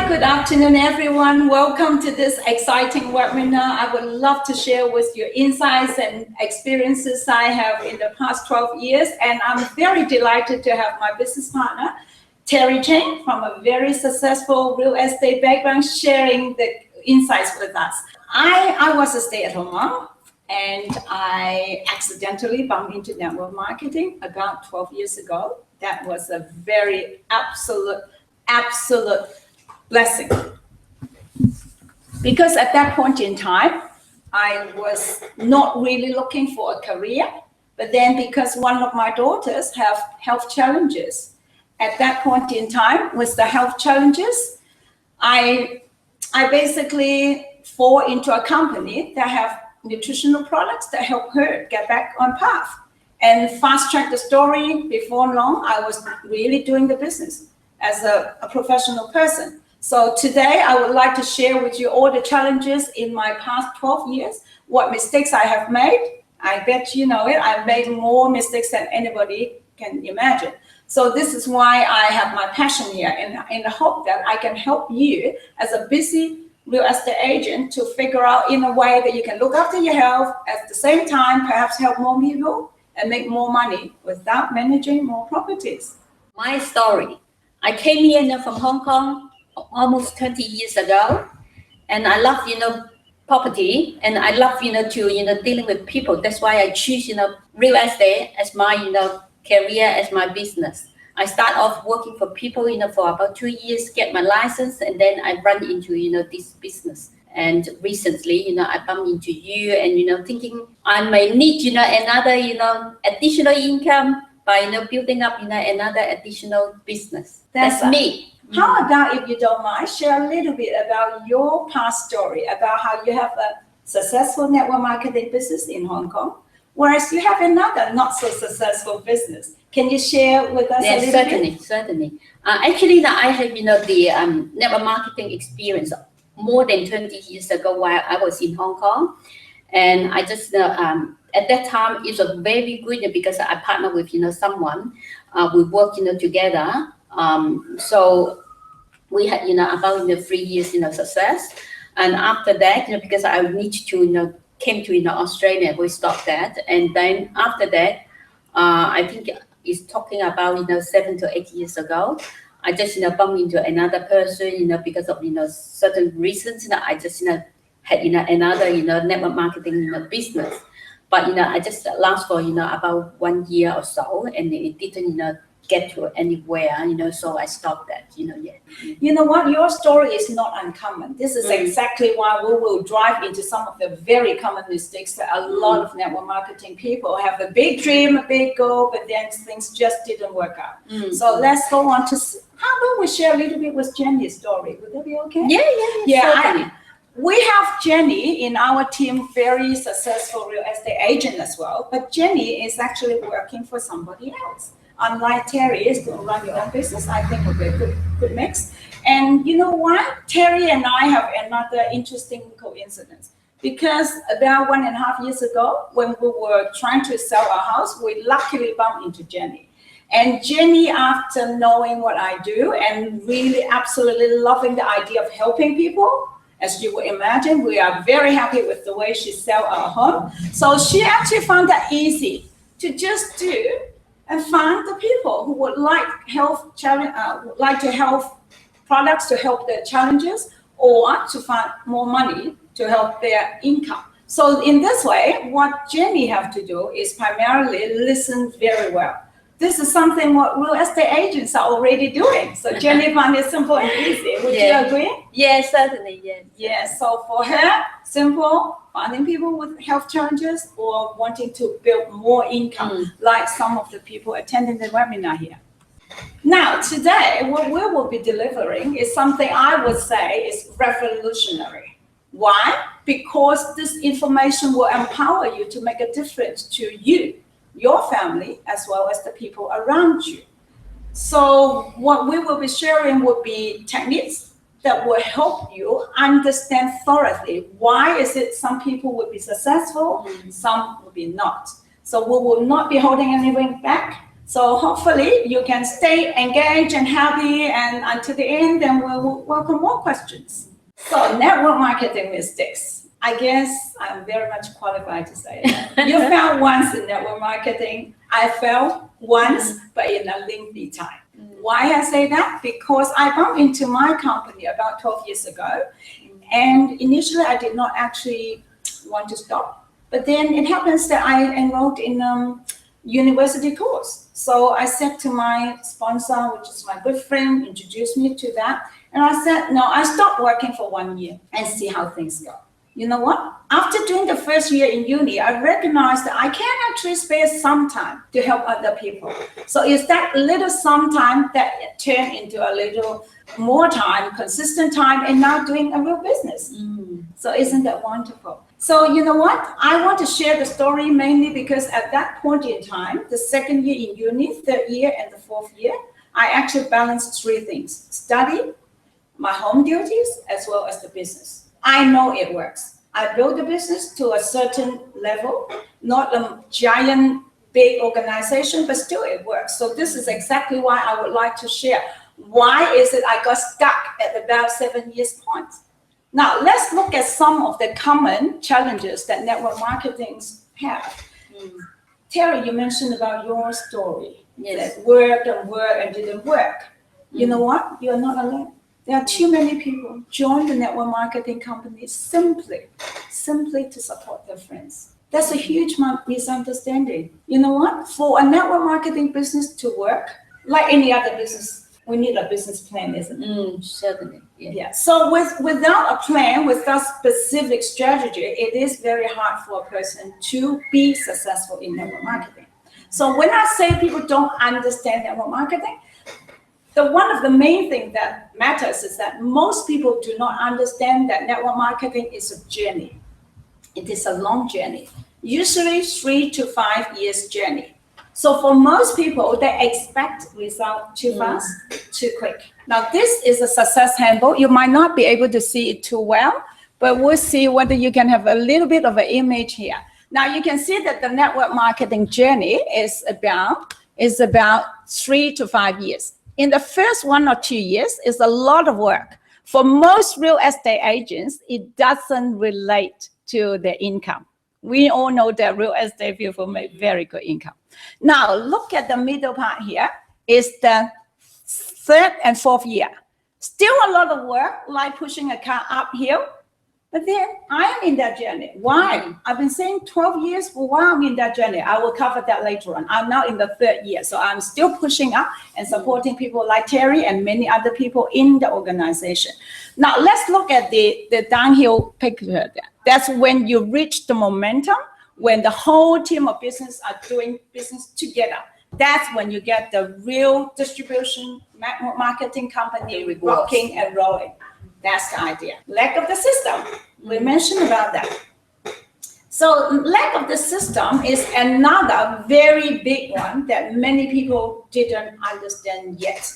Good afternoon, everyone. Welcome to this exciting webinar. I would love to share with you insights and experiences I have in the past 12 years. And I'm very delighted to have my business partner, Terry Cheng, from a very successful real estate background, sharing the insights with us. I was a stay-at-home mom, and I accidentally bumped into network marketing about 12 years ago. That was a very absolute blessing. Because at that point in time, I was not really looking for a career, but then because one of my daughters have health challenges, at that point in time with the health challenges, I basically fall into a company that have nutritional products that help her get back on path. And fast track the story, before long, I was really doing the business as a professional person. So today I would like to share with you all the challenges in my past 12 years, what mistakes I have made. I bet you know it. I've made more mistakes than anybody can imagine. So this is why I have my passion here, and in the hope that I can help you as a busy real estate agent to figure out in a way that you can look after your health, at the same time perhaps help more people and make more money without managing more properties. My story. I came here from Hong Kong almost 20 years ago, and I love property, and I love to dealing with people. That's why I choose real estate as my career, as my business. I start off working for people for about 2 years, get my license, and then I run into this business. And recently I bumped into you, and thinking I may need another additional income by building up another additional business. That's me. How about, if you don't mind, share a little bit about your past story, about how you have a successful network marketing business in Hong Kong, whereas you have another not so successful business. Can you share with us a little bit? Certainly. Actually, I have the network marketing experience more than 20 years ago while I was in Hong Kong, and I just at that time it was very good because I partnered with someone. We work together. So we had about 3 years success, and after that because I need to came to Australia, we stopped that, and then after that I think it's talking about 7 to 8 years ago. I just bumped into another person because of certain reasons. I just had another network marketing business, but I just last for about 1 year or so, and it didn't get to anywhere, so I stopped that. You know what? Your story is not uncommon. This is exactly why we will drive into some of the very common mistakes that a lot of network marketing people have. A big dream, a big goal, but then things just didn't work out. So let's go on to, how about we share a little bit with Jenny's story? Would that be okay? Yeah. We have Jenny in our team, very successful real estate agent as well, but Jenny is actually working for somebody else. Unlike Terry is going to run your own business, I think would be a good mix. And you know what? Terry and I have another interesting coincidence, because about 1.5 years ago, when we were trying to sell our house, we luckily bumped into Jenny. And Jenny, after knowing what I do and really absolutely loving the idea of helping people, as you would imagine, we are very happy with the way she sells our home. So she actually found that easy to just do and find the people who would like health products to help their challenges, or to find more money to help their income. So in this way, what Jenny have to do is primarily listen very well. This is something what real estate agents are already doing. So Jenny found it simple and easy. Would you agree? Yes, certainly, yes. Yes, so for her, simple, finding people with health challenges or wanting to build more income, like some of the people attending the webinar here. Now, today, what we will be delivering is something I would say is revolutionary. Why? Because this information will empower you to make a difference to you, your family, as well as the people around you. So what we will be sharing will be techniques that will help you understand thoroughly why is it some people will be successful, some will be not. So we will not be holding anything back. So hopefully you can stay engaged and happy, and until the end, then we'll welcome more questions. So network marketing mistakes. I guess I'm very much qualified to say that. You failed once in network marketing. I failed once, but in a lengthy time. Why I say that? Because I bumped into my company about 12 years ago, and initially I did not actually want to stop. But then it happens that I enrolled in university course. So I said to my sponsor, which is my good friend, introduced me to that. And I said, no, I stopped working for 1 year and see how things go. You know what? After doing the first year in uni, I recognized that I can actually spare some time to help other people. So it's that little some time that turned into a little more time, consistent time, and now doing a real business. So isn't that wonderful? So you know what? I want to share the story mainly because at that point in time, the second year in uni, third year, and the fourth year, I actually balanced three things: study, my home duties, as well as the business. I know it works. I built the business to a certain level, not a giant, big organization, but still it works. So this is exactly why I would like to share. Why is it I got stuck at about 7 years point? Now, let's look at some of the common challenges that network marketing have. Terry, you mentioned about your story. Yes. That worked and didn't work. You know what? You're not alone. There are too many people join the network marketing companies simply to support their friends. That's a huge misunderstanding. You know what? For a network marketing business to work, like any other business, we need a business plan, isn't it? Certainly. Yeah. So without a plan, without specific strategy, it is very hard for a person to be successful in network marketing. So when I say people don't understand network marketing, one of the main things that matters is that most people do not understand that network marketing is a journey. It is a long journey, usually 3 to 5 years journey. So for most people, they expect results too fast, too quick. Now, this is a success handbook. You might not be able to see it too well, but we'll see whether you can have a little bit of an image here. Now, you can see that the network marketing journey is about 3 to 5 years. In the first 1 or 2 years, it's a lot of work. For most real estate agents, it doesn't relate to their income. We all know that real estate people make very good income. Now, look at the middle part here. It's the third and fourth year. Still a lot of work, like pushing a car uphill. But then I am in that journey. Why? I've been saying 12 years for why I'm in that journey. I will cover that later on. I'm now in the third year. So I'm still pushing up and supporting people like Terry and many other people in the organization. Now, let's look at the downhill picture there. That's when you reach the momentum, when the whole team of business are doing business together. That's when you get the real distribution marketing company rocking and rolling. That's the idea. Lack of the system. We mentioned about that. So lack of the system is another very big one that many people didn't understand yet.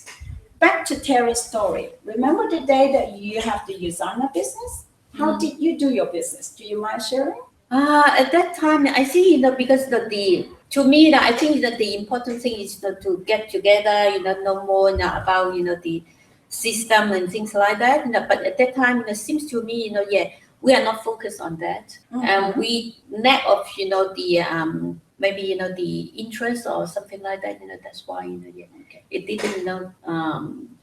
Back to Terry's story. Remember the day that you have to design a business? How did you do your business? Do you mind sharing? At that time, I think, because to me, I think that the important thing is to get together, know more about, the system and things like that. But at that time, it seems to me, we are not focused on that. And we lack of, maybe, the interest or something like that. That's why, it didn't,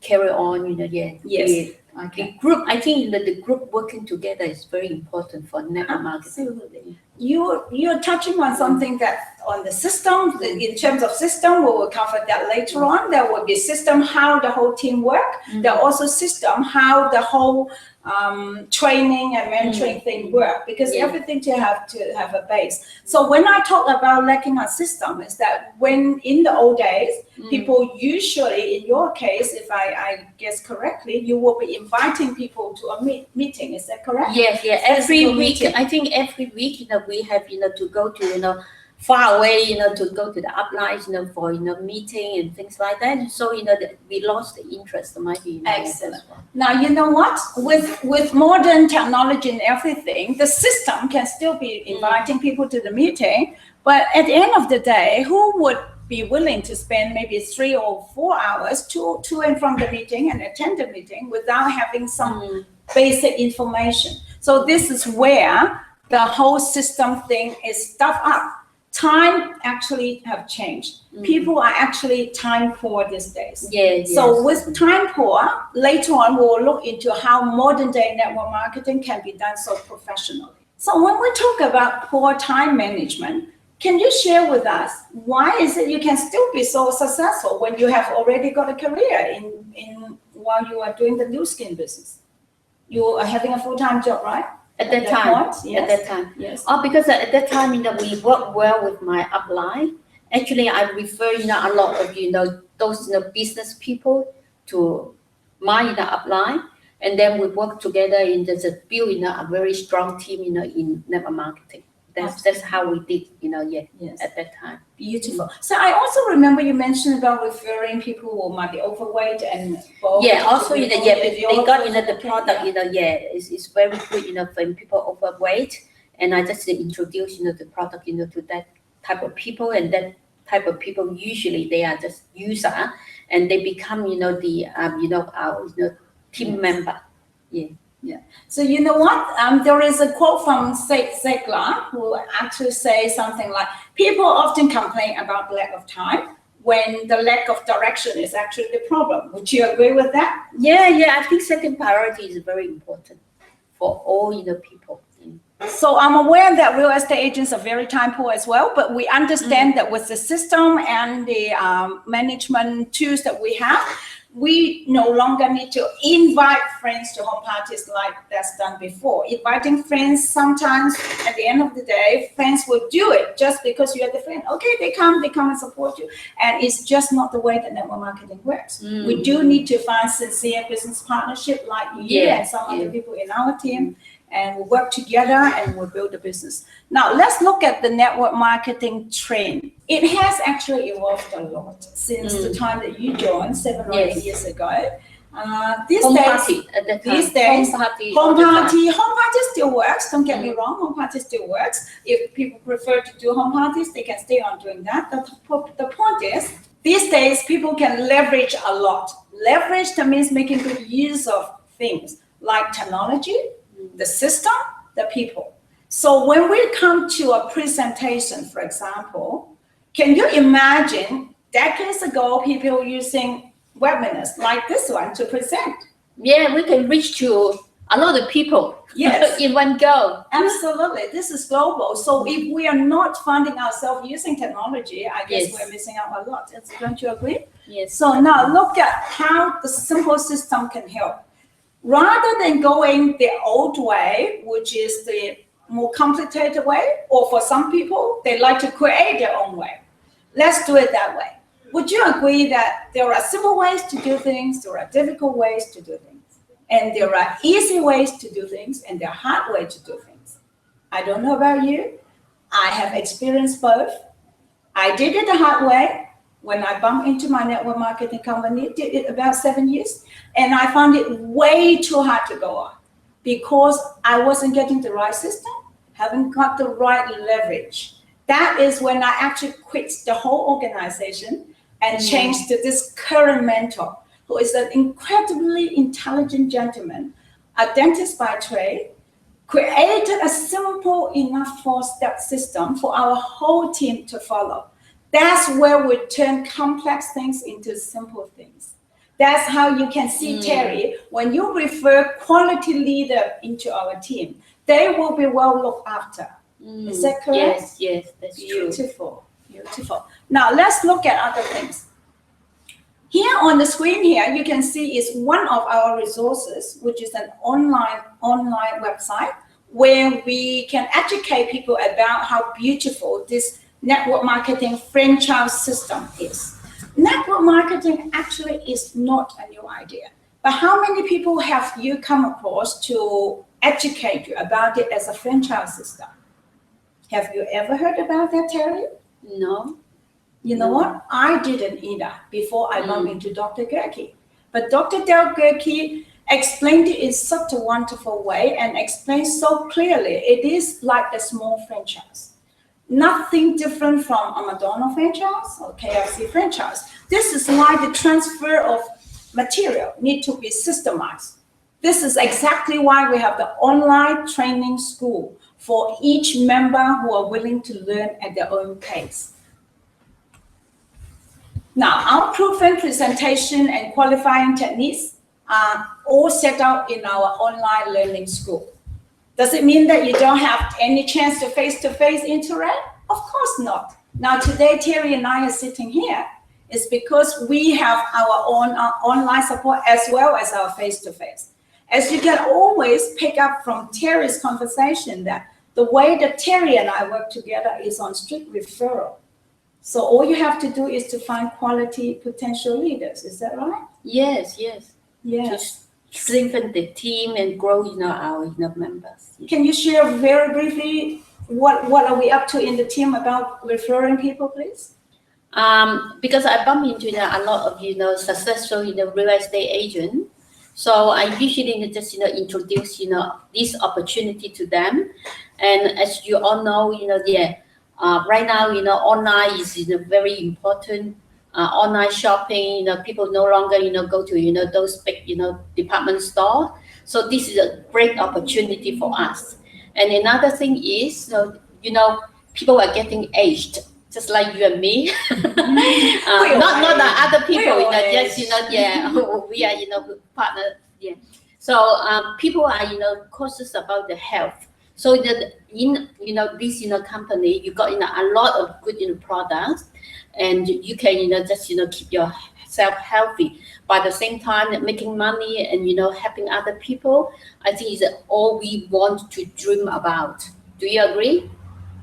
carry on, Yes. The group, I think that the group working together is very important for network marketing. Absolutely. You're touching on something that on the system, in terms of system, we will cover that later on. There will be system, how the whole team work. There are also system, how the whole training and mentoring thing work, because everything to have a base. So when I talk about lacking a system, is that when in the old days, people usually, in your case, if I guess correctly, you will be inviting people to a meeting. Is that correct? Yes. Every week, I think every week, we have, to go to, far away, to go to the uplines, for, meeting and things like that. So, we lost the interest, might be. Excellent. Now, you know what? With modern technology and everything, the system can still be inviting people to the meeting. But at the end of the day, who would be willing to spend maybe 3 or 4 hours to and from the meeting and attend the meeting without having some basic information. So this is where the whole system thing is stuffed up. Time actually have changed. People are actually time poor these days. So with time poor, later on we'll look into how modern day network marketing can be done so professionally. So when we talk about poor time management, can you share with us why is it you can still be so successful when you have already got a career in while you are doing the new skin business? You are having a full-time job, right? At that time, yes. At that time, yes. Because at that time, we work well with my upline. Actually, I refer, a lot of, those, business people to my, upline, and then we work together in the build, a very strong team, in network marketing. That's how we did, Yes. at that time. Beautiful. So I also remember you mentioned about referring people who might be overweight and bold. Also, they got, the product, it's very good, for people overweight. And I just introduce, the product, to that type of people, and that type of people usually they are just user, and they become, the our team member. Yeah. So you know what? There is a quote from Ziglar who actually says something like, people often complain about lack of time when the lack of direction is actually the problem. Would you agree with that? I think setting priority is very important for all, people. So I'm aware that real estate agents are very time poor as well, but we understand that with the system and the management tools that we have, we no longer need to invite friends to home parties like that's done before. Inviting friends, sometimes at the end of the day, friends will do it just because you're the friend. Okay, they come and support you. And it's just not the way that network marketing works. We do need to find sincere business partnership like you and some other people in our team. And we'll work together and we'll build a business. Now, let's look at the network marketing trend. It has actually evolved a lot since the time that you joined 7 or 8 years ago. These home days, home party still works. Don't get me wrong, home party still works. If people prefer to do home parties, they can stay on doing that. The point is, these days, people can leverage a lot. Leverage, that means making good use of things like technology, the system, the people. So when we come to a presentation, for example, can you imagine decades ago people using webinars like this one to present? Yeah, we can reach to a lot of people in one go. Absolutely. This is global. So if we are not finding ourselves using technology, I guess we're missing out a lot. Don't you agree? Yes. So now look at how the simple system can help. Rather than going the old way, which is the more complicated way, or for some people, they like to create their own way. Let's do it that way. Would you agree that there are simple ways to do things, there are difficult ways to do things, and there are easy ways to do things, and there are hard ways to do things? I don't know about you. I have experienced both. I did it the hard way. When I bumped into my network marketing company, did it about 7 years, and I found it way too hard to go on because I wasn't getting the right system, haven't got the right leverage. That is when I actually quit the whole organization and changed to this current mentor, who is an incredibly intelligent gentleman, a dentist by trade, created a simple enough 4-step system for our whole team to follow. That's where we turn complex things into simple things. That's how you can see, Terry, when you refer quality leader into our team, they will be well looked after. Is that correct? Yes, that's beautiful. Beautiful. Now let's look at other things. Here on the screen here, you can see is one of our resources, which is an online website where we can educate people about how beautiful this network marketing franchise system is. Network marketing actually is not a new idea, but how many people have you come across to educate you about it as a franchise system? Have you ever heard about that, Terry? No. You know what? I didn't either before I bumped into Dr. Gerke. But Dr. Del Gerke explained it in such a wonderful way and explained so clearly. It is like a small franchise. Nothing different from a McDonald's franchise or KFC franchise. This is why the transfer of material need to be systemized. This is exactly why we have the online training school for each member who are willing to learn at their own pace. Now, our proven presentation and qualifying techniques are all set out in our online learning school. Does it mean that you don't have any chance to face-to-face interact? Of course not. Now, today, Terry and I are sitting here is because we have our own online support as well as our face-to-face. As you can always pick up from Terry's conversation that the way that Terry and I work together is on strict referral. So all you have to do is to find quality potential leaders. Is that right? Yes, yes. Yes. To strengthen the team and grow, our members. Yes. Can you share very briefly what are we up to in the team about referring people, please? Because I bump into a lot of successful real estate agent. So I usually just introduce this opportunity to them. And as you all know, right now online is very important. Online shopping, people no longer go to those big department store. So this is a great opportunity for us. And another thing is people are getting aged, just like you and me. Not the other people, just we are partner. Yeah. So people are cautious about the health. So that in this company, you got a lot of good products, and you can just keep yourself healthy. But at the same time, making money and helping other people, I think is all we want to dream about. Do you agree?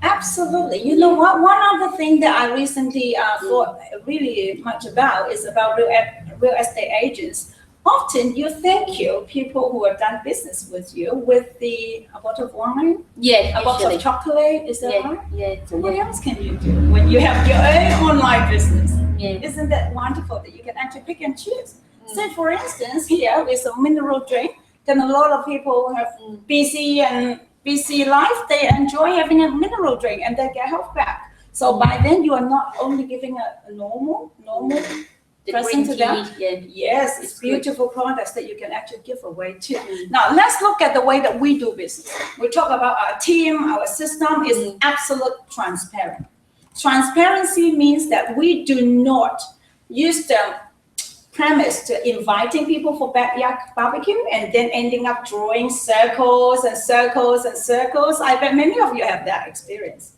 Absolutely. You know what? One other thing that I recently thought really much about is about real estate agents. Often you thank people who have done business with you with a bottle of wine, a bottle of chocolate. Is that right? Yeah. So what else can you do when you have your own online business? Yeah. Isn't that wonderful that you can actually pick and choose? Say, for instance, here is a mineral drink. Then a lot of people have busy life. They enjoy having a mineral drink and they get health back. So by then you are not only giving a normal present to them. Yes, it's beautiful products that you can actually give away too. Now let's look at the way that we do business. We talk about our team, our system is absolute transparent. Transparency means that we do not use the premise to inviting people for backyard barbecue and then ending up drawing circles and circles and circles. I bet many of you have that experience.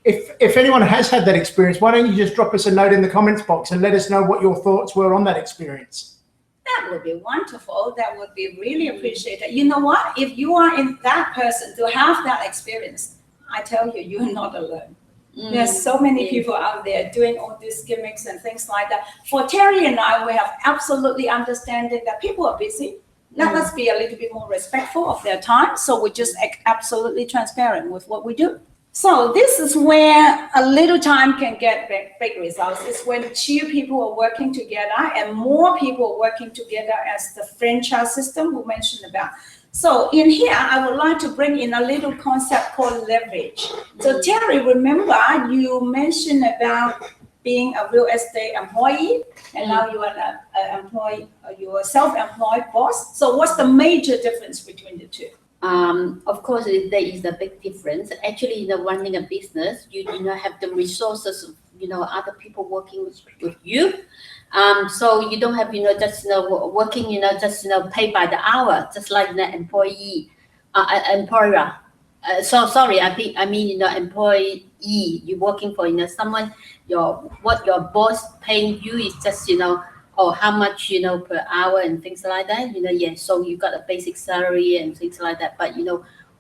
If anyone has had that experience, why don't you just drop us a note in the comments box and let us know what your thoughts were on that experience? That would be wonderful. That would be really appreciated. You know what? If you are in that person to have that experience, I tell you, you're not alone. There's so many people out there doing all these gimmicks and things like that. For Terry and I, we have absolutely understanding that people are busy. Now let's be a little bit more respectful of their time. So we're just absolutely transparent with what we do. So this is where a little time can get big results. It's when two people are working together and more people are working together as the franchise system we mentioned about. So in here, I would like to bring in a little concept called leverage. So Terry, remember you mentioned about being a real estate employee, and now you are an employee, you are a self-employed boss. So what's the major difference between the two? Of course, there is a big difference. Actually, running a business, you have the resources of other people working with you. So you don't have just working just paid by the hour, just like the employer. So sorry, I mean employee. You're working for someone. What your boss paying you is just or how much per hour and things like that. So you got a basic salary and things like that. But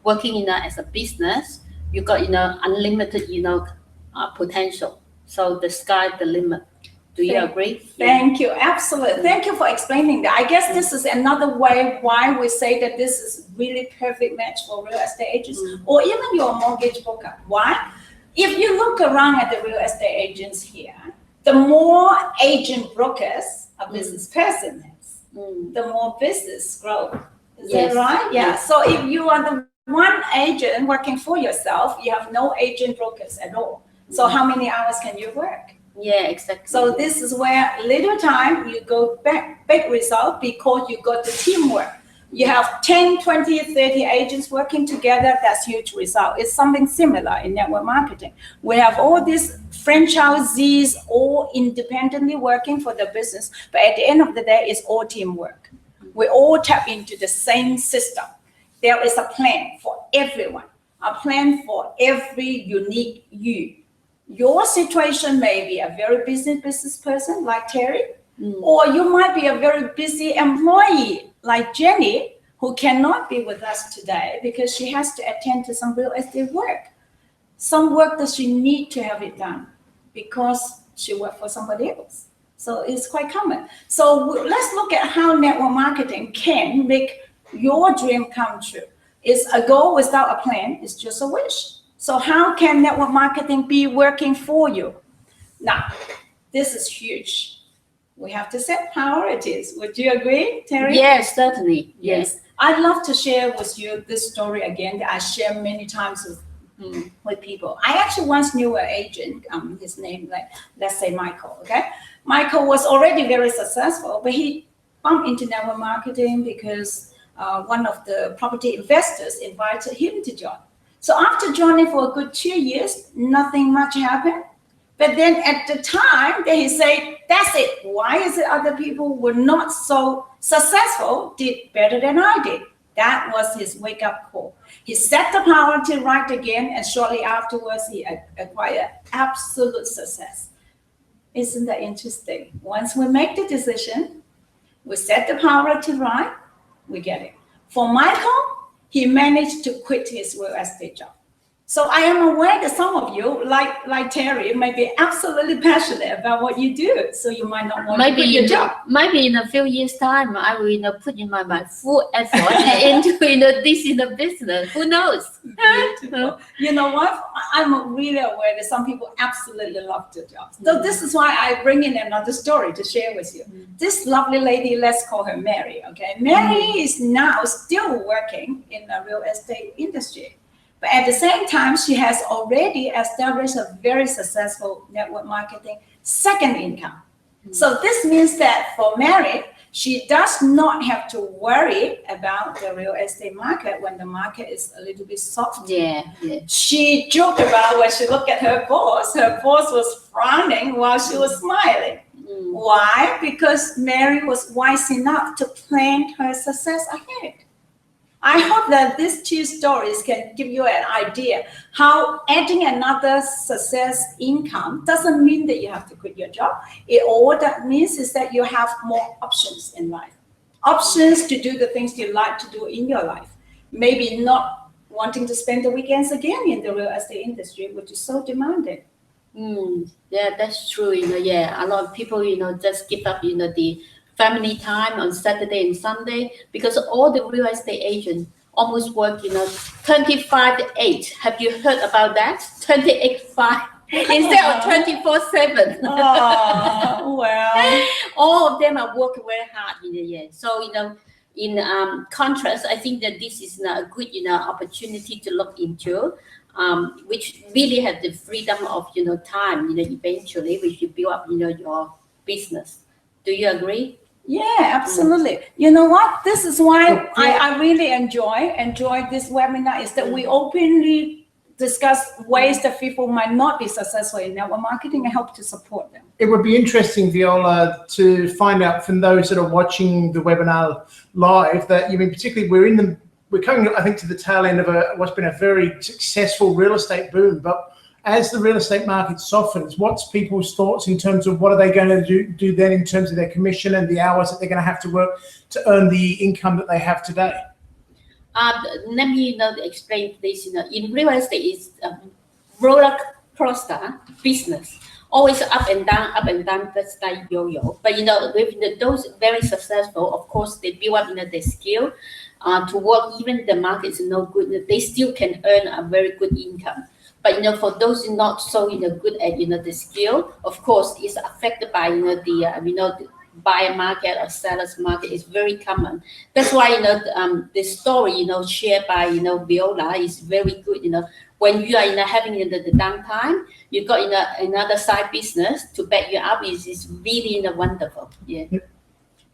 working as a business, you got unlimited potential. So the sky the limit. Do you agree? Thank you. Absolutely. Thank you for explaining that. I guess this is another way why we say that this is really perfect match for real estate agents or even your mortgage broker. Why? If you look around at the real estate agents here, the more agent brokers a business person has, the more business growth. Is that right? Yeah. So if you are the one agent working for yourself, you have no agent brokers at all. So how many hours can you work? Yeah, exactly. So this is where little time you go back, big result because you got the teamwork. You have 10, 20, 30 agents working together, that's huge result. It's something similar in network marketing. We have all these franchisees all independently working for the business, but at the end of the day, it's all teamwork. We all tap into the same system. There is a plan for everyone, a plan for every unique you. Your situation may be a very busy business person like Terry, or you might be a very busy employee like Jenny, who cannot be with us today because she has to attend to some real estate work. Some work that she need to have it done because she worked for somebody else. So it's quite common. So let's look at how network marketing can make your dream come true. It's a goal without a plan. It's just a wish. So how can network marketing be working for you? Now, this is huge. We have to set priorities. Would you agree, Terry? Yes, certainly. Yes. I'd love to share with you this story again that I share many times with people. I actually once knew an agent, his name, let's say Michael, okay? Michael was already very successful, but he bumped into network marketing because one of the property investors invited him to join. So after joining for a good 2 years, nothing much happened. But then at the time that he said, that's it. Why is it other people were not so successful, did better than I did? That was his wake-up call. He set the priority right again, and shortly afterwards, he acquired absolute success. Isn't that interesting? Once we make the decision, we set the priority right, we get it. For Michael, he managed to quit his real estate job. So I am aware that some of you, like Terry, may be absolutely passionate about what you do. So you might not want to quit your job. Maybe in a few years' time, I will put in my full effort into this in the business. Who knows? Beautiful. You know what? I'm really aware that some people absolutely love their jobs. So this is why I bring in another story to share with you. This lovely lady, let's call her Mary. Okay, Mary is now still working in the real estate industry. But at the same time, she has already established a very successful network marketing second income. So this means that for Mary, she does not have to worry about the real estate market when the market is a little bit soft. Yeah. She joked about when she looked at her boss was frowning while she was smiling. Why? Because Mary was wise enough to plan her success ahead. I hope that these two stories can give you an idea how adding another success income doesn't mean that you have to quit your job. All that means is that you have more options in life. Options to do the things you like to do in your life. Maybe not wanting to spend the weekends again in the real estate industry, which is so demanding. Yeah, that's true. A lot of people, just give up, the family time on Saturday and Sunday, because all the real estate agents almost work, 25/8. Have you heard about that? 28/5 instead of 24/7. Oh, well. All of them are working very hard in the year. So, in contrast, I think that this is a good, opportunity to look into, which really have the freedom of, time, eventually, which you build up, your business. Do you agree? Yeah, absolutely. You know what? This is why I really enjoy this webinar, is that we openly discuss ways that people might not be successful in network marketing and help to support them. It would be interesting, Viola, to find out from those that are watching the webinar live that, particularly we're coming, I think, to the tail end of what's been a very successful real estate boom. But as the real estate market softens, what's people's thoughts in terms of what are they going to do then in terms of their commission and the hours that they're going to have to work to earn the income that they have today? Let me explain this. In real estate, it's a roller coaster business, always up and down, that's like yo-yo. But with those very successful, of course, they build up their skill to work. Even the market is no good, they still can earn a very good income. But for those not so good at the skill, of course, it's affected by buyer market or sellers market is very common. That's why the story shared by Viola is very good. When you are having the downtime, you got another side business to back you up is really wonderful. Yeah.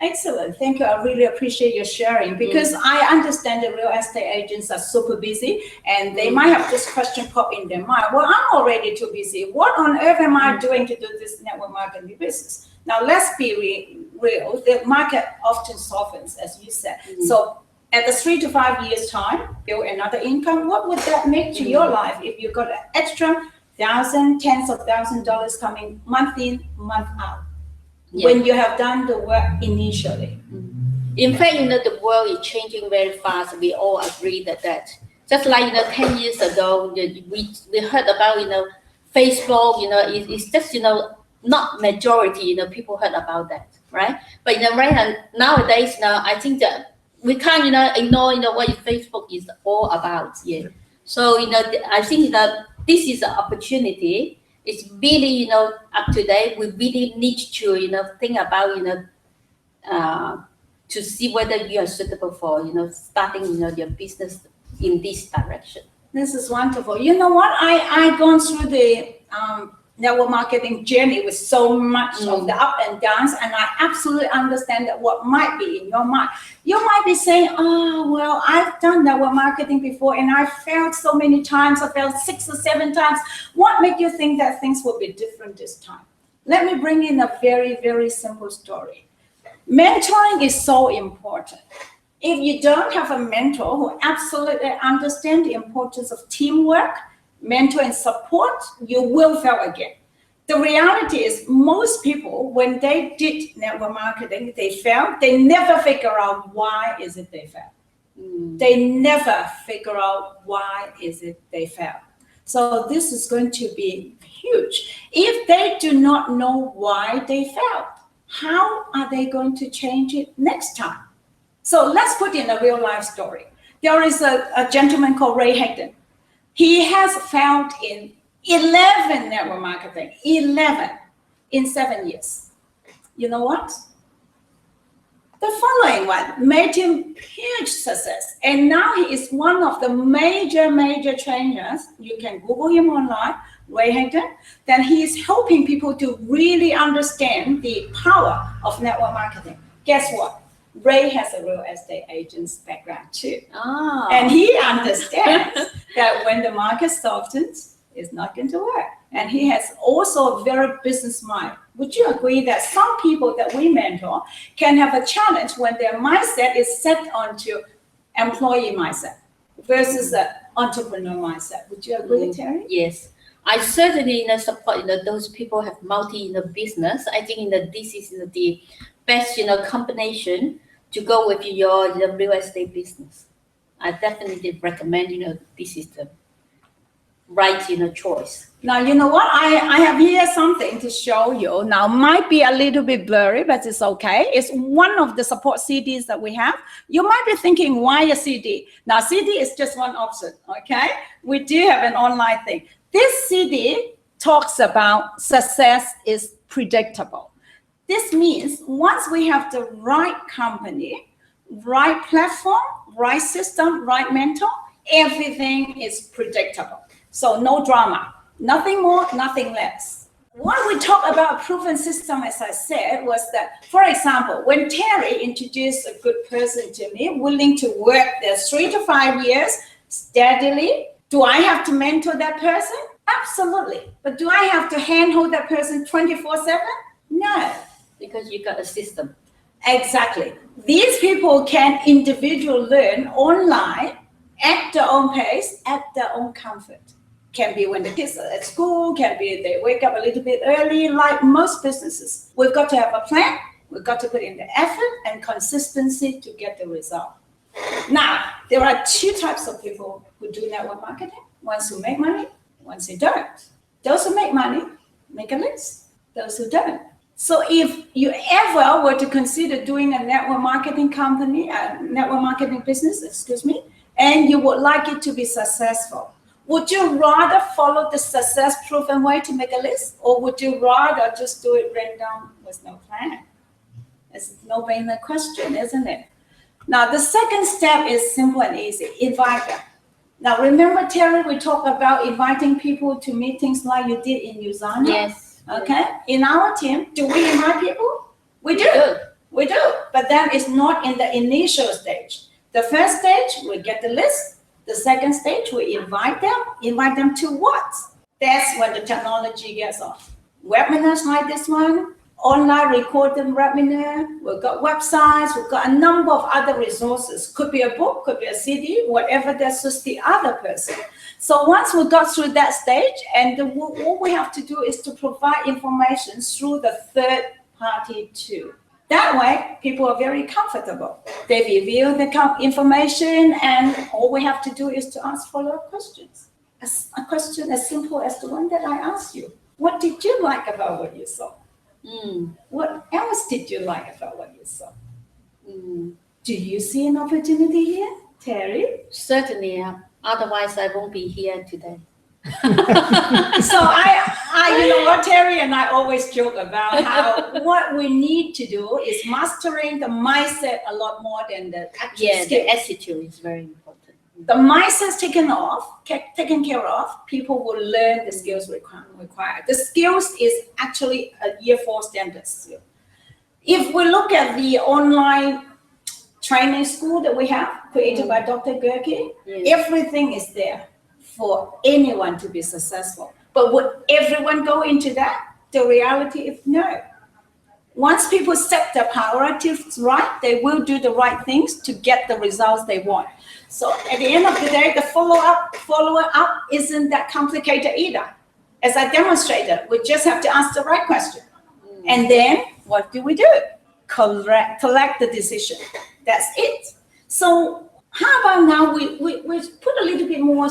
Excellent. Thank you. I really appreciate your sharing because I understand that real estate agents are super busy and they might have this question pop in their mind. Well, I'm already too busy. What on earth am I doing to do this network marketing business? Now, let's be real. The market often softens, as you said. So at the 3 to 5 years time, build another income. What would that make to your life if you got an extra $1,000, tens of $1,000 coming month in, month out? When you have done the work initially. In fact, the world is changing very fast. We all agree that just like 10 years ago, we heard about Facebook. It's just not majority. People heard about that, right? But right nowadays, I think that we can't ignore what Facebook is all about. Yeah. So I think that this is an opportunity. It's really, up to date. We really need to, think about, to see whether you are suitable for, starting, your business in this direction. This is wonderful. You know what? I've gone through the network marketing journey with so much of the up and downs, and I absolutely understand that what might be in your mind. You might be saying, oh, well, I've done network marketing before and I failed so many times. I failed 6 or 7 times. What made you think that things will be different this time? Let me bring in a very, very simple story. Mentoring is so important. If you don't have a mentor who absolutely understands the importance of teamwork, mentor and support, you will fail again. The reality is most people, when they did network marketing, they failed. They never figure out why is it they failed. They never figure out why is it they failed. So this is going to be huge. If they do not know why they failed, how are they going to change it next time? So let's put in a real life story. There is a gentleman called Ray Hagden. He has failed in 11 network marketing, 11 in 7 years. You know what? The following one made him huge success. And now he is one of the major trainers. You can Google him online, Ray Hagden. Then he is helping people to really understand the power of network marketing. Guess what? Ray has a real estate agent's background too. Oh. And he understands that when the market softens, it's not going to work. And he has also a very business mind. Would you agree that some people that we mentor can have a challenge when their mindset is set onto employee mindset versus the entrepreneur mindset? Would you agree, Terry? Yes. I certainly support those people have multi business. I think this is the best combination to go with your real estate business. I definitely recommend this is the right choice. Now you know what, I have here something to show you. Now might be a little bit blurry, but it's okay. It's one of the support CDs that we have. You might be thinking, why a CD? Now CD is just one option, okay? We do have an online thing. This CD talks about success is predictable. This means once we have the right company, right platform, right system, right mentor, everything is predictable. So no drama, nothing more, nothing less. When we talk about proven system, as I said, was that, for example, when Terry introduced a good person to me, willing to work there 3 to 5 years steadily, do I have to mentor that person? Absolutely. But do I have to handhold that person 24/7? No. Because you got a system. Exactly. These people can individually learn online at their own pace, at their own comfort. Can be when the kids are at school, can be they wake up a little bit early, like most businesses. We've got to have a plan, we've got to put in the effort and consistency to get the result. Now, there are 2 types of people who do network marketing. Ones who make money, ones who don't. Those who make money, make a list. Those who don't. So if you ever were to consider doing a network marketing company, a network marketing business, and you would like it to be successful, would you rather follow the success-proven way to make a list, or would you rather just do it random with no plan? It's a no-brainer question, isn't it? Now, the second step is simple and easy. Invite them. Now, remember, Terry, we talked about inviting people to meetings like you did in New Zealand? Yes. Okay. In our team, do we invite people? We do. We do. But then it's not in the initial stage. The first stage, we get the list. The second stage, we invite them. Invite them to what? That's when the technology gets off. Webinars like this one, online recorded webinar, we've got websites, we've got a number of other resources. Could be a book, could be a CD, whatever that suits the other person. So once we got through that stage, and what we have to do is to provide information through the third party too. That way, people are very comfortable. They review the information, and all we have to do is to ask follow-up questions. A question as simple as the one that I asked you. What did you like about what you saw? What else did you like about what you saw? Do you see an opportunity here, Terry? Certainly. Otherwise, I won't be here today. So I, you know what, Terry and I always joke about how what we need to do is mastering the mindset a lot more than the actual skills. The attitude is very important. The mindset's taken care of, people will learn the skills required. The skills is actually a year 4 standard skill. If we look at the online training school that we have created by Dr. Gerke, everything is there for anyone to be successful. But would everyone go into that? The reality is no. Once people set their priorities right, they will do the right things to get the results they want. So at the end of the day, the follow-up isn't that complicated either. As I demonstrated, we just have to ask the right question. And then what do? Collect the decision. That's it. So how about now we put a little bit more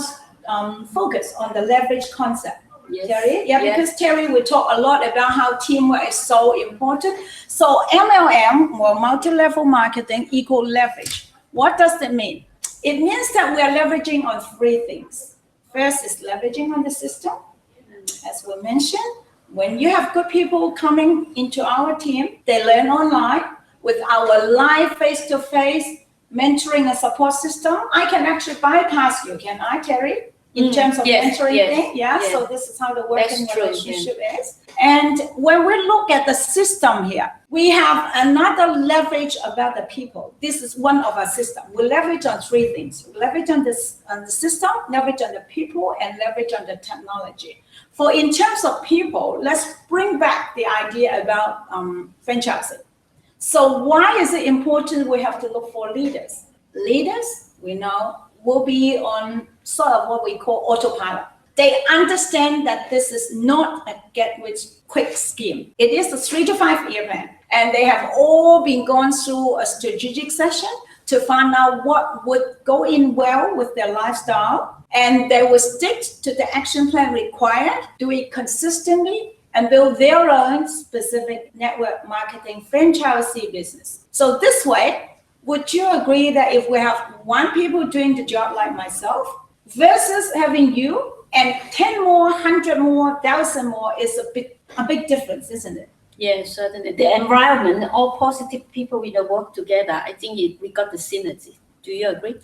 focus on the leverage concept. Terry? Because Terry, we talk a lot about how teamwork is so important. So MLM, or multi-level marketing, equal leverage. What does that mean? It means that we are leveraging on 3 things. First is leveraging on the system. As we mentioned, when you have good people coming into our team, they learn online with our live face-to-face mentoring and support system. I can actually bypass you, can I, Terry? In terms of mentoring things, so this is how the working relationship is. And when we look at the system here, we have another leverage about the people. This is one of our systems. We leverage on 3 things. We leverage on the system, leverage on the people, and leverage on the technology. For in terms of people, let's bring back the idea about franchising. So why is it important we have to look for leaders? Leaders, we know, will be on sort of what we call autopilot. They understand that this is not a get-rich-quick scheme. It is a 3 to 5 year plan. And they have all been gone through a strategic session to find out what would go in well with their lifestyle. And they will stick to the action plan required, do it consistently, and build their own specific network marketing franchisee business. So this way, would you agree that if we have 1 people doing the job like myself versus having you and 10 more, 100 more, 1,000 more is a big difference, isn't it? Yes, certainly. The environment, all positive people will work together. I think we got the synergy. Do you agree?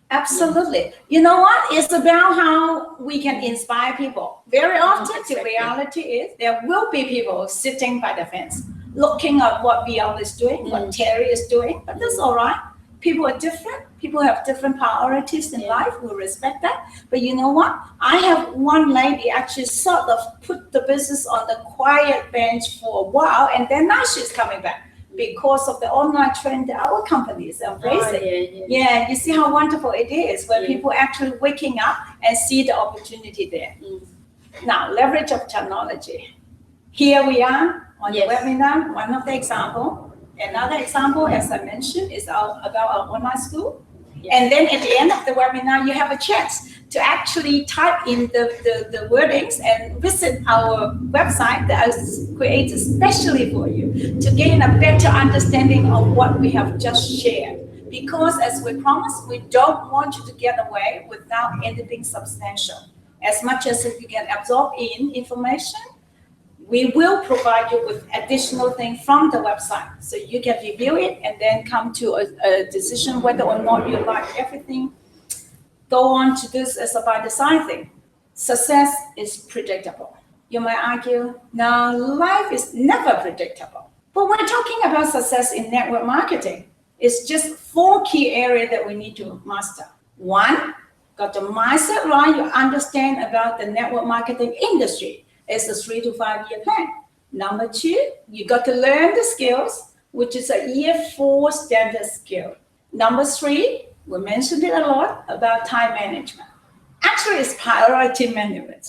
Absolutely. You know what? It's about how we can inspire people. Very often, the reality is there will be people sitting by the fence, looking at what Viola is doing, what Terry is doing, but that's all right. People are different. People have different priorities in life. We respect that. But you know what? I have one lady actually sort of put the business on the quiet bench for a while, and then now she's coming back because of the online trend that our company is embracing. You see how wonderful it is when people actually waking up and see the opportunity there. Now, leverage of technology. Here we are on the webinar, one of the example. Another example, as I mentioned, is about our online school. And then at the end of the webinar, you have a chance to actually type in the wordings and visit our website that is created especially for you to gain a better understanding of what we have just shared. Because as we promised, we don't want you to get away without anything substantial. As much as you can absorb in information, We will provide you with additional things from the website so you can review it and then come to a decision whether or not you like everything. Go on to this as a by design thing. Success is predictable. You might argue, no, life is never predictable. But we're talking about success in network marketing. It's just 4 key areas that we need to master. 1, got the mindset right. You understand about the network marketing industry. It's a 3 to 5 year plan. Number 2, you got to learn the skills, which is a year 4 standard skill. Number 3, we mentioned it a lot about time management. Actually, it's priority management.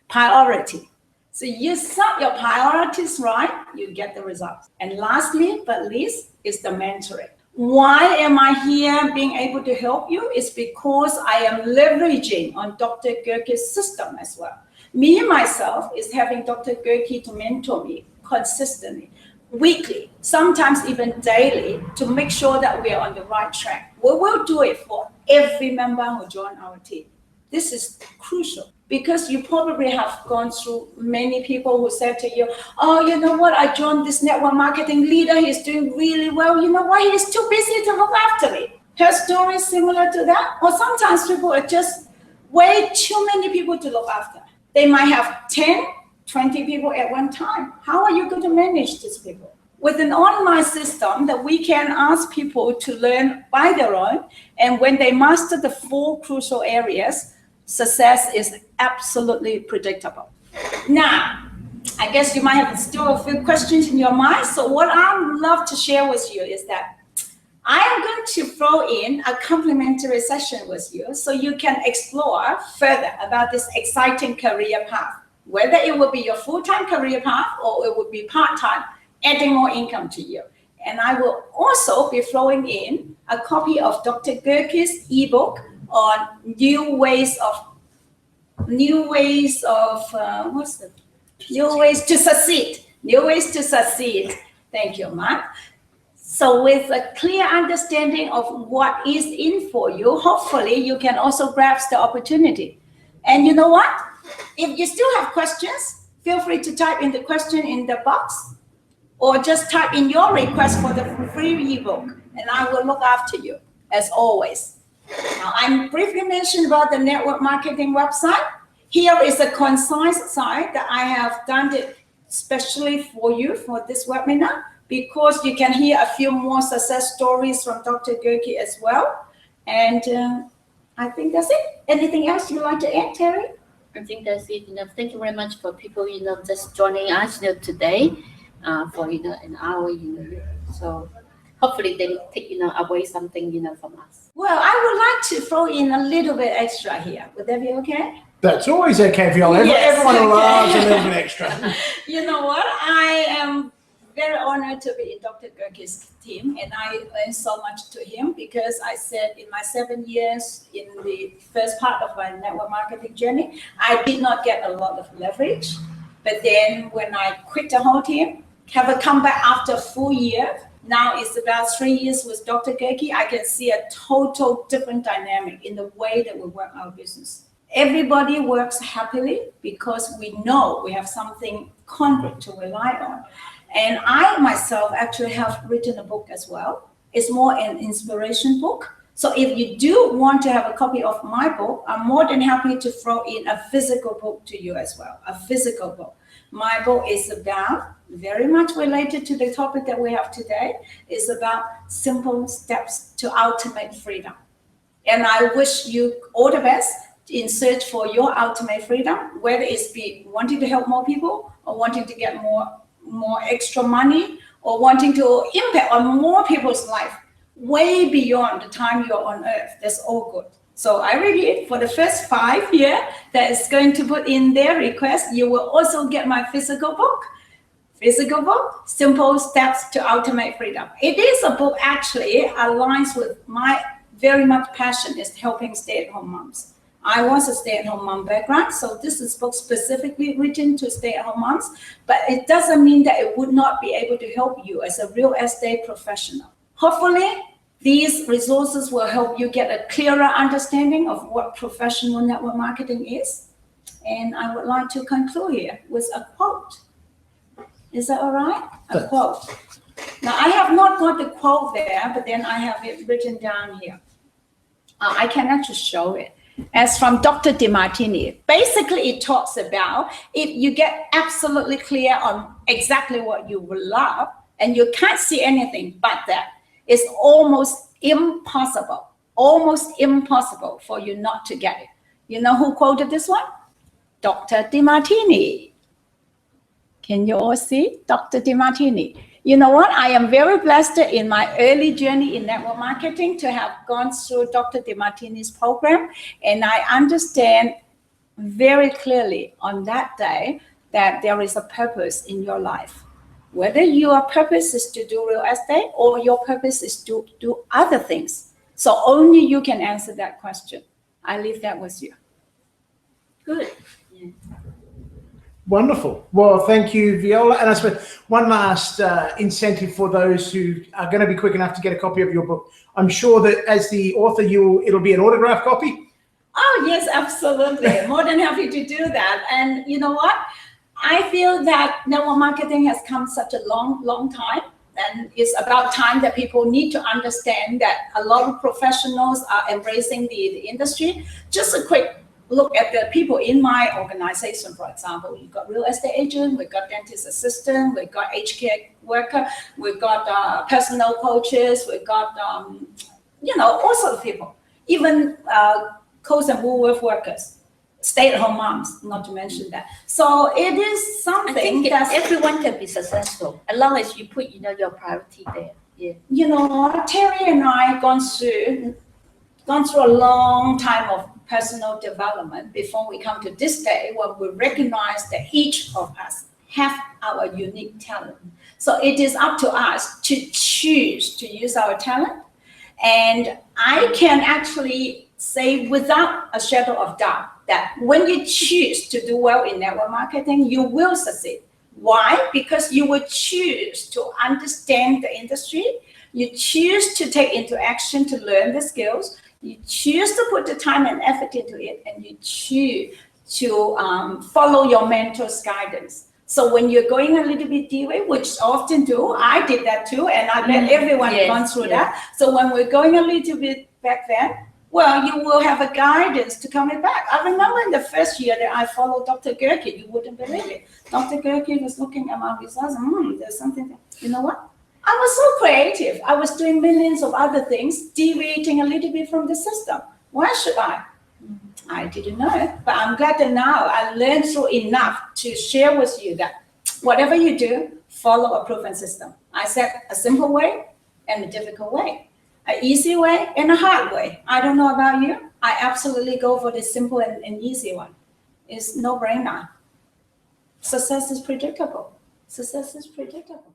Priority. So you set your priorities right, you get the results. And lastly, but least, is the mentoring. Why am I here being able to help you? It's because I am leveraging on Dr. Gerke's system as well. Me, myself, is having Dr. Gerke to mentor me consistently, weekly, sometimes even daily, to make sure that we are on the right track. We will do it for every member who join our team. This is crucial because you probably have gone through many people who said to you, oh, you know what, I joined this network marketing leader, he's doing really well. You know why? He's too busy to look after me. Her story is similar to that. Or sometimes people are just way too many people to look after. They might have 10, 20 people at one time. How are you going to manage these people? With an online system that we can ask people to learn by their own, and when they master the 4 crucial areas, success is absolutely predictable. Now, I guess you might have still a few questions in your mind. So what I would love to share with you is that I am going to throw in a complimentary session with you so you can explore further about this exciting career path, whether it will be your full-time career path or it will be part-time, adding more income to you. And I will also be throwing in a copy of Dr. Gerke's ebook on new ways to succeed. Thank you, Mark. So with a clear understanding of what is in for you, hopefully you can also grasp the opportunity. And you know what? If you still have questions, feel free to type in the question in the box or just type in your request for the free ebook and I will look after you as always. Now, I briefly mentioned about the network marketing website. Here is a concise site that I have done it especially for you for this webinar, because you can hear a few more success stories from Dr. Gerke as well. And I think that's it. Anything else you'd like to add, Terry? I think that's it. Thank you very much for people, just joining us, today, for, an hour, So hopefully they will take, away something, from us. Well, I would like to throw in a little bit extra here. Would that be okay? That's always okay, Viola. Yes, Everyone loves a okay. little bit extra. You know what? I am very honored to be in Dr. Gerke's team, and I learned so much to him because I said in my 7 years in the first part of my network marketing journey, I did not get a lot of leverage. But then when I quit the whole team, have a comeback after a full year, now it's about 3 years with Dr. Gerke, I can see a total different dynamic in the way that we work our business. Everybody works happily because we know we have something concrete to rely on. And I myself actually have written a book as well. It's more an inspiration book. So if you do want to have a copy of my book, I'm more than happy to throw in a physical book to you as well, a physical book. My book is about, very much related to the topic that we have today, is about simple steps to ultimate freedom. And I wish you all the best in search for your ultimate freedom, whether it's be wanting to help more people or wanting to get more extra money or wanting to impact on more people's life way beyond the time you're on earth. That's all good. So I repeat, for the first 5 years that is going to put in their request, you will also get my physical book, Simple Steps to Ultimate Freedom. It is a book actually aligns with my very much passion is helping stay-at-home moms. I was a stay-at-home mom background, so this is book specifically written to stay-at-home moms, but it doesn't mean that it would not be able to help you as a real estate professional. Hopefully, these resources will help you get a clearer understanding of what professional network marketing is. And I would like to conclude here with a quote. Is that all right? A That's- quote. Now, I have not got the quote there, but then I have it written down here. I can actually show it. As from Dr. DeMartini. Basically, it talks about if you get absolutely clear on exactly what you will love, and you can't see anything but that, it's almost impossible for you not to get it. You know who quoted this one? Dr. DeMartini. Can you all see Dr. DeMartini? You know what? I am very blessed in my early journey in network marketing to have gone through Dr. DeMartini's program. And I understand very clearly on that day that there is a purpose in your life. Whether your purpose is to do real estate or your purpose is to do other things. So only you can answer that question. I leave that with you. Good. Yeah. Wonderful. Well, thank you, Viola. And I suppose one last incentive for those who are going to be quick enough to get a copy of your book. I'm sure that as the author, it'll be an autographed copy. Oh, yes, absolutely. More than happy to do that. And you know what? I feel that network marketing has come such a long time. And it's about time that people need to understand that a lot of professionals are embracing the industry. Just a quick look at the people in my organization, for example. We've got real estate agent, we've got dentist assistant, we've got aged care worker, we've got personal coaches, we've got, all sorts of people. Even Coast and Woolworth workers, stay-at-home moms, not to mention that. So it is something I think that's... everyone can be successful as long as you put, your priority there. Yeah. You know, Terry and I gone through a long time of personal development before we come to this day when we recognize that each of us have our unique talent. So it is up to us to choose to use our talent. And I can actually say without a shadow of doubt that when you choose to do well in network marketing, you will succeed. Why? Because you will choose to understand the industry. You choose to take into action to learn the skills. You choose to put the time and effort into it, and you choose to follow your mentor's guidance. So when you're going a little bit deeper, which I often do, I did that too, and I bet everyone has gone through that. So when we're going a little bit back then, well, you will have a guidance to coming back. I remember in the first year that I followed Dr. Gerke, you wouldn't believe it. Dr. Gerke was looking at my results, there's something there. You know what? I was so creative. I was doing millions of other things, deviating a little bit from the system. Why should I? I didn't know it, but I'm glad that now I learned through enough to share with you that whatever you do, follow a proven system. I said a simple way and a difficult way, an easy way and a hard way. I don't know about you. I absolutely go for the simple and easy one. It's no brainer. Success is predictable. Success is predictable.